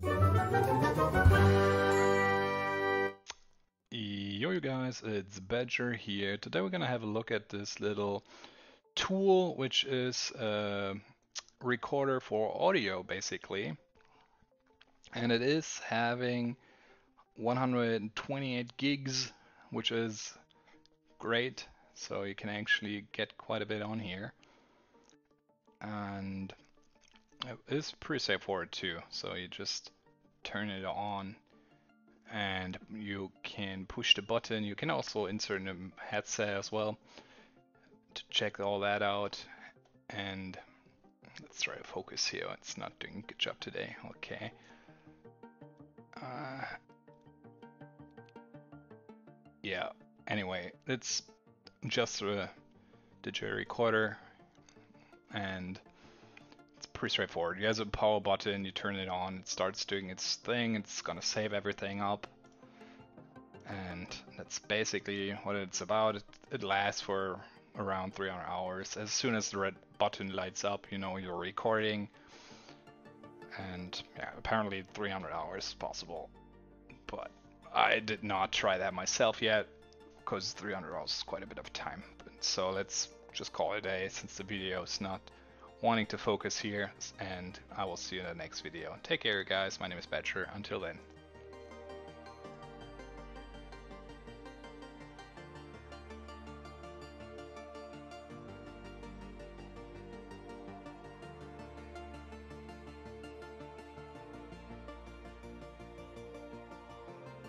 Yo, you guys, it's Badger here. Today we're gonna have a look at this little tool, which is a recorder for audio, basically. And it is having 128 gigs, which is great. So you can actually get quite a bit on here. And it is pretty straightforward too. So you just turn it on and you can push the button. You can also insert a headset as well to check all that out. And let's try to focus here. It's not doing a good job today. Okay. Yeah. Anyway, it's just a digital recorder, and it's pretty straightforward. You have a power button. You turn it on. It starts doing its thing. It's gonna save everything up. And that's basically what it's about. It lasts for around 300 hours. As soon as the red button lights up, you know you're recording. And yeah, apparently 300 hours is possible. But I did not try that myself yet, because 300 hours is quite a bit of time. So let's just call it a day, since the video is not wanting to focus here. And I will see you in the next video. Take care, guys. My name is Badger. Until then.